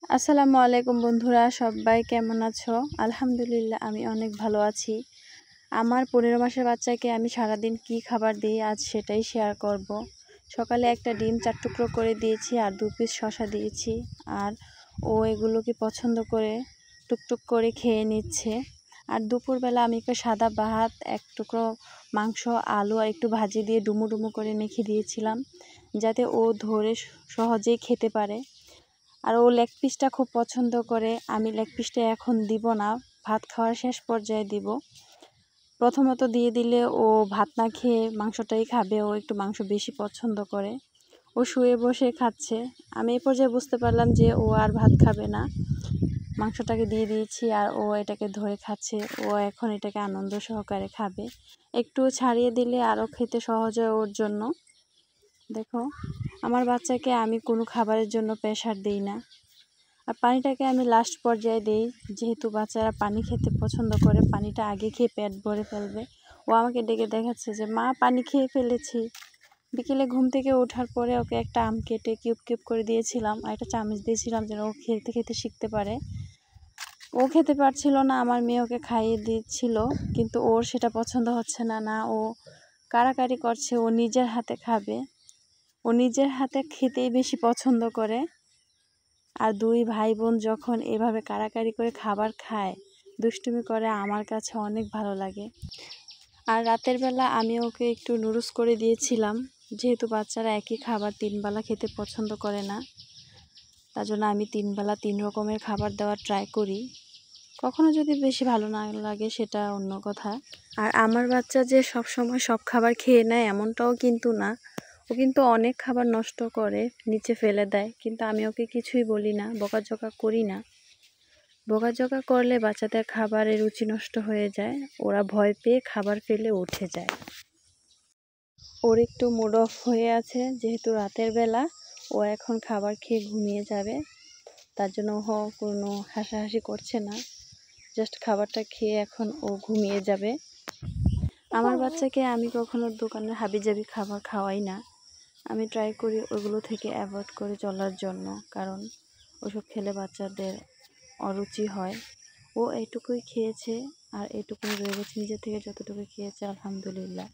আসসালামু আলাইকুম বন্ধুরা, সবাই কেমন আছো? আলহামদুলিল্লাহ আমি অনেক ভালো আছি। আমার 15 মাসের বাচ্চাকে আমি সারাদিন কি খাবার দিই আজ সেটাই শেয়ার করব। সকালে একটা ডিম 4 টুকরো করে দিয়েছি আর 2 পিস শসা দিয়েছি, আর ও এগুলোকে পছন্দ করে টুকটুক করে খেয়ে নিচ্ছে। আর দুপুরবেলা আমি একটু সাদা ভাত, 1 টুকরো মাংস, আলু আর একটু ভাজি দিয়ে ডুমো ডুমো করে মেখে দিয়েছিলাম, যাতে ও ধরে সহজেই খেতে পারে। আর ও লেগ পিসটা খুব পছন্দ করে। আমি লেগ পিসটা এখন দিব না, ভাত খাওয়ার শেষ পর্যায়ে দিব। প্রথমত দিয়ে দিলে ও ভাত না খেয়ে মাংসটাই খাবে, ও একটু মাংস বেশি পছন্দ করে। ও শুয়ে বসে খাচ্ছে। আমি এই পর্যায়ে বুঝতে পারলাম যে ও আর ভাত খাবে না, মাংসটাকে দিয়ে দিয়েছি আর ও এটাকে ধরে খাচ্ছে। ও এখন এটাকে আনন্দ সহকারে খাবে। একটু ছাড়িয়ে দিলে আরও খেতে সহজ হয় ওর জন্য। দেখো, আমার বাচ্চাকে আমি কোনো খাবারের জন্য প্রেশার দিই না। আর পানিটাকে আমি লাস্ট পর্যায়ে দিই, যেহেতু বাচ্চারা পানি খেতে পছন্দ করে। পানিটা আগে খেয়ে পেট ভরে ফেলবে। ও আমাকে ডেকে দেখাচ্ছে যে মা পানি খেয়ে ফেলেছি। বিকেলে ঘুম থেকে ওঠার পরে ওকে একটা আম কেটে কিউব কিউব করে দিয়েছিলাম আর একটা চামচ দিয়েছিলাম যেন ও খেতে খেতে শিখতে পারে। ও খেতে পারছিল না, আমার মেয়ে ওকে খাইয়ে দিচ্ছিল, কিন্তু ওর সেটা পছন্দ হচ্ছে না। না, ও কাড়াকাড়ি করছে, ও নিজের হাতে খাবে। ও নিজের হাতে খেতেই বেশি পছন্দ করে। আর 2 ভাই বোন যখন এভাবে কাড়াকাড়ি করে খাবার খায়, দুষ্টুমি করে, আমার কাছে অনেক ভালো লাগে। আর রাতের বেলা আমি ওকে একটু নুডলস করে দিয়েছিলাম, যেহেতু বাচ্চারা একই খাবার 3 বেলা খেতে পছন্দ করে না। তার জন্য আমি 3 বেলা 3 রকমের খাবার দেওয়ার ট্রাই করি। কখনো যদি বেশি ভালো না লাগে সেটা অন্য কথা। আর আমার বাচ্চা যে সব সময় সব খাবার খেয়ে নেয় এমনটাও কিন্তু না। ও কিন্তু অনেক খাবার নষ্ট করে, নিচে ফেলে দেয়, কিন্তু আমি ওকে কিছুই বলি না, বকাঝকা করি না। বকাঝকা করলে বাচ্চাদের খাবারের রুচি নষ্ট হয়ে যায়, ওরা ভয় পেয়ে খাবার ফেলে উঠে যায়। ওর একটু মুড অফ হয়ে আছে, যেহেতু রাতের বেলা। ও এখন খাবার খেয়ে ঘুমিয়ে যাবে, তার জন্য ও কোনো হাসাহাসি করছে না। জাস্ট খাবারটা খেয়ে এখন ও ঘুমিয়ে যাবে। আমার বাচ্চাকে আমি কখনো দোকানের হাবিজাবি খাবার খাওয়াই না। আমি ট্রাই করি ওগুলো থেকে অ্যাভয়েড করে চলার জন্য, কারণ ওসব খেলে বাচ্চাদের অরুচি হয়। ও এইটুকুই খেয়েছে আর এইটুকুই রয়ে গেছে, নিজের থেকে যতটুকু খেয়েছে আলহামদুলিল্লাহ।